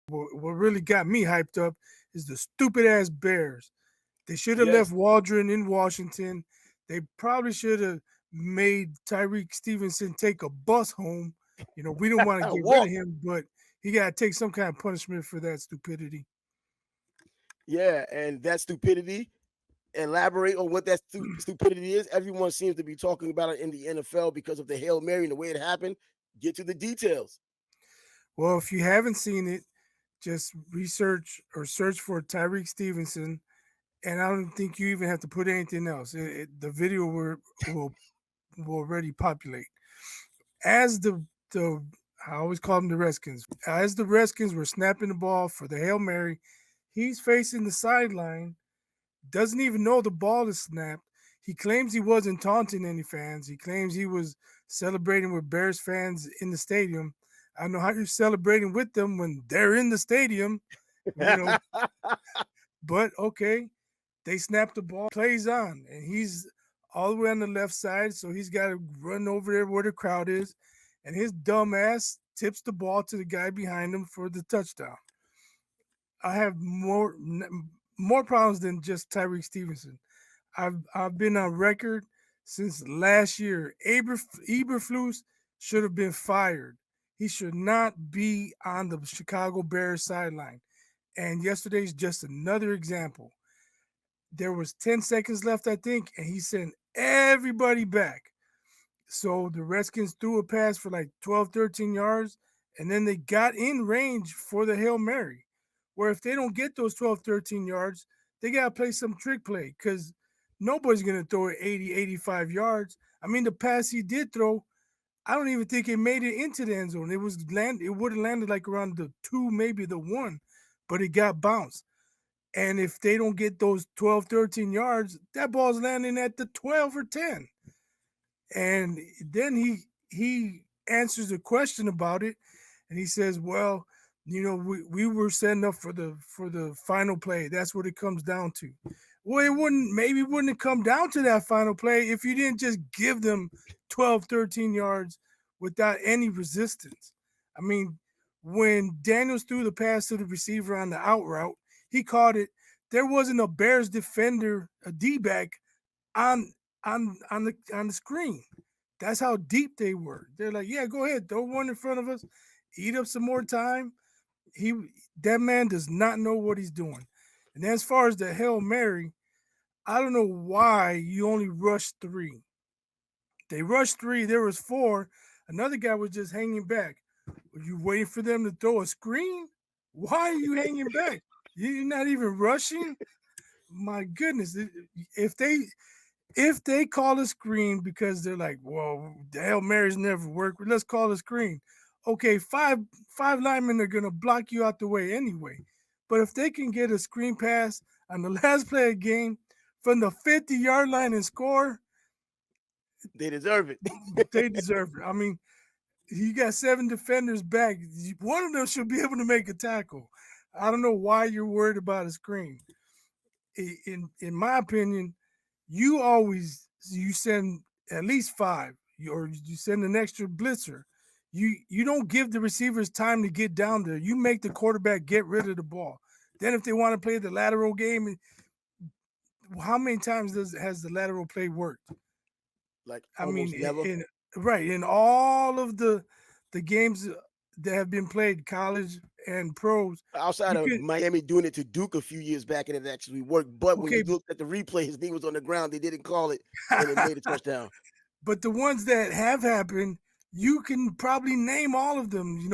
what really got me hyped up is the stupid ass Bears. They should have left Yes. Waldron in Washington. They probably should have made Tyreek Stevenson take a bus home. We don't want to get rid of Walk. him, but he got to take some kind of punishment for that stupidity. Yeah, and that stupidity, elaborate on what that stupidity is. Everyone seems to be talking about it in the NFL because of the Hail Mary and the way it happened. Get to the details. Well, if you haven't seen it, just research or search for Tyreek Stevenson, and I don't think you even have to put anything else. The video will already populate as the I always call them the Redskins. As the Redskins were snapping the ball for the Hail Mary, he's facing the sideline, doesn't even know the ball is snapped. He claims he wasn't taunting any fans. He claims he was celebrating with Bears fans in the stadium. I don't know how you're celebrating with them when they're in the stadium, you know, but okay. They snap the ball, plays on, and he's all the way on the left side, so he's got to run over there where the crowd is, and his dumb ass tips the ball to the guy behind him for the touchdown. I have more problems than just Tyreek Stevenson. I've been on record since last year. Eberflus should have been fired. He should not be on the Chicago Bears sideline. And yesterday's just another example. There was 10 seconds left, I think, and he sent everybody back. So the Redskins threw a pass for like 12, 13 yards, and then they got in range for the Hail Mary. Where if they don't get those 12, 13 yards, they got to play some trick play because nobody's going to throw it 80, 85 yards. I mean, the pass he did throw, I don't even think it made it into the end zone. It would have landed like around the two, maybe the one, but it got bounced. And if they don't get those 12, 13 yards, that ball's landing at the 12 or 10. And then he answers a question about it, and he says, "Well, we were setting up for the final play. That's what it comes down to." Well, it wouldn't have come down to that final play if you didn't just give them 12, 13 yards without any resistance. I mean, when Daniels threw the pass to the receiver on the out route, he caught it. There wasn't a Bears defender, a D back on on the screen. That's how deep they were. They're like, yeah, go ahead, throw one in front of us, eat up some more time. He That man does not know what he's doing. And as far as the Hail Mary, I don't know why you only rushed three. They rushed three. There was four. Another guy was just hanging back. Were you waiting for them to throw a screen? Why are you hanging back? You're not even rushing. My goodness! If they call a screen because they're like, well, the Hail Marys never work, let's call a screen. Okay, five linemen are gonna block you out the way anyway. But if they can get a screen pass on the last play of the game from the 50-yard line and score, They deserve it. they deserve it. I mean, you got seven defenders back. One of them should be able to make a tackle. I don't know why you're worried about a screen. In my opinion, you send at least five, or you send an extra blitzer. You don't give the receivers time to get down there. You make the quarterback get rid of the ball. Then if they want to play the lateral game, how many times has the lateral play worked? Like I mean, almost never. in all of the games that have been played, college and pros, Outside you of could Miami doing it to Duke a few years back, and it actually worked. But when okay, you looked at the replay, his knee was on the ground. They didn't call it, and it made a touchdown. but the ones that have happened, you can probably name all of them.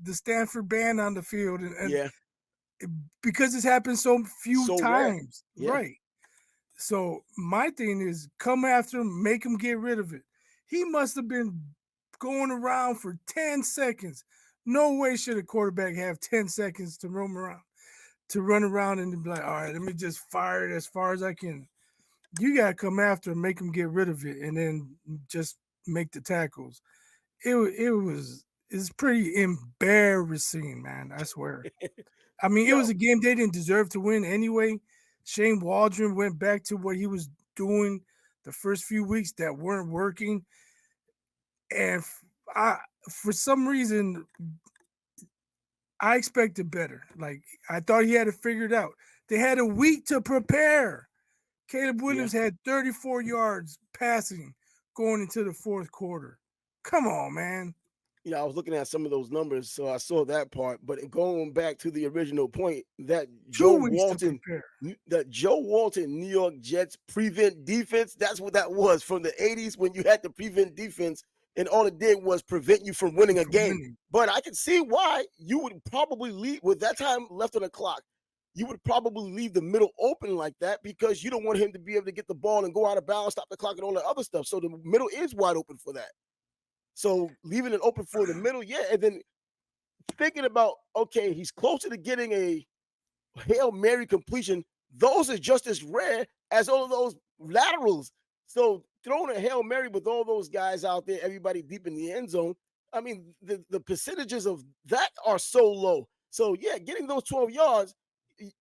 The Stanford band on the field, and Yeah, because it's happened so few so rare. times, Yeah, right? So my thing is, come after him, make him get rid of it. He must have been going around for 10 seconds. No way should a quarterback have 10 seconds to run around and be like, all right, let me just fire it as far as I can. You gotta come after him, make him get rid of it, and then just make the tackles. It's pretty embarrassing, man. I swear. I mean, it was yo, a game they didn't deserve to win anyway. Shane Waldron went back to what he was doing the first few weeks that weren't working, and I, for some reason, I expected better. Like I thought he had it figured out. They had a week to prepare. Caleb Yeah. Williams had 34 yards passing going into the fourth quarter. Come on, man. I was looking at some of those numbers, so I saw that part. But going back to the original point, that 2 weeks to prepare. Joe Walton New York Jets prevent defense, that's what that was from the 80s when you had to prevent defense, and all it did was prevent you from winning a From game. winning. But I can see why you would probably leave with that time left on the clock. You would probably leave the middle open like that because you don't want him to be able to get the ball and go out of bounds, stop the clock, and all that other stuff. So the middle is wide open for that. So leaving it open for the middle, yeah. And then thinking about, okay, he's closer to getting a Hail Mary completion. Those are just as rare as all of those laterals. So throwing a Hail Mary with all those guys out there, everybody deep in the end zone, I mean, the percentages of that are so low. So yeah, getting those 12 yards,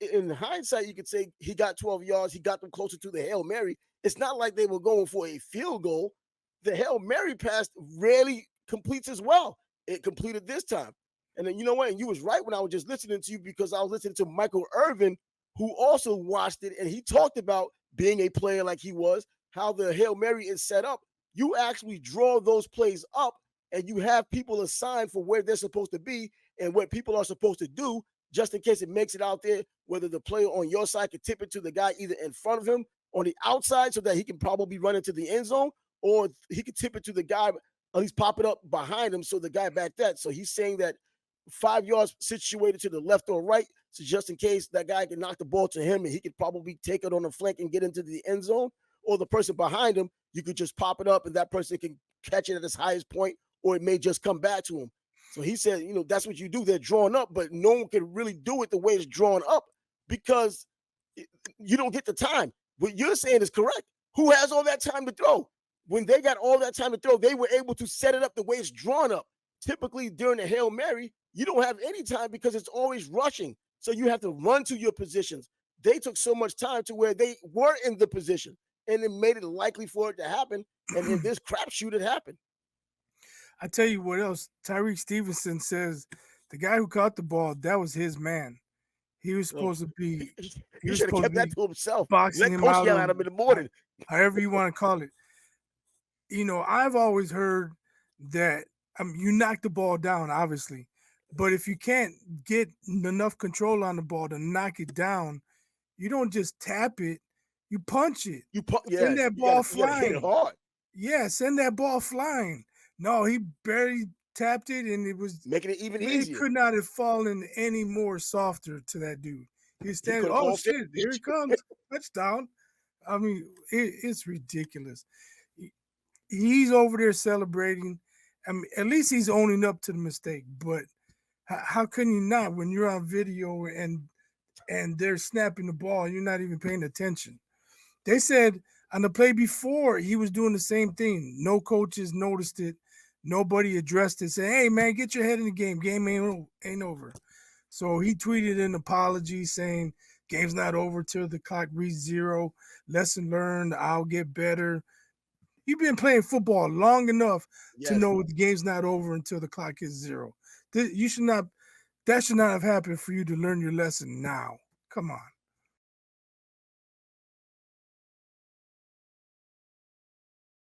in hindsight, you could say he got 12 yards, he got them closer to the Hail Mary. It's not like they were going for a field goal. The Hail Mary pass rarely completes as well. It completed this time. And then you know what? And you was right when I was just listening to you because I was listening to Michael Irvin, who also watched it, and he talked about being a player like he was, how the Hail Mary is set up. You actually draw those plays up and you have people assigned for where they're supposed to be and what people are supposed to do, just in case it makes it out there, whether the player on your side can tip it to the guy either in front of him on the outside so that he can probably run into the end zone, or he can tip it to the guy, at least pop it up behind him so the guy back that. So he's saying that 5 yards situated to the left or right, so just in case that guy can knock the ball to him and he could probably take it on the flank and get into the end zone, or the person behind him, you could just pop it up and that person can catch it at its highest point, or it may just come back to him. So he said, that's what you do. They're drawn up, but no one can really do it the way it's drawn up because you don't get the time. What you're saying is correct. Who has all that time to throw? When they got all that time to throw, they were able to set it up the way it's drawn up. Typically during the Hail Mary, you don't have any time because it's always rushing. So you have to run to your positions. They took so much time to where they were in the position and it made it likely for it to happen. And in this crapshoot, it happened. I tell you what else. Tyreek Stevenson says the guy who caught the ball, that was his man. He was So supposed to be. He he was should have supposed to kept that be to himself. boxing Let him coach out, yell or at him in the morning. however you want to call it. I've always heard that you knock the ball down, obviously, but if you can't get enough control on the ball to knock it down, you don't just tap it, you punch it. Yeah, Send that you gotta ball hit it flying. hard. Yeah, send that ball flying. No, he barely tapped it, and it was Making it even it easier. could not have fallen any more softer to that dude. He's He standing. could have Oh called shit! Here he 50. comes, touchdown. I mean, it's ridiculous. He's over there celebrating. I mean, at least he's owning up to the mistake. But how can you not when you're on video and they're snapping the ball and you're not even paying attention? They said on the play before he was doing the same thing. No coaches noticed it. Nobody addressed it. Saying, "Hey man, get your head in the game. Game ain't over." So he tweeted an apology saying, "Game's not over till the clock reads zero. Lesson learned. I'll get better." You've been playing football long enough to Yes. know the game's not over until the clock is zero. You should not. That should not have happened for you to learn your lesson now. Come on.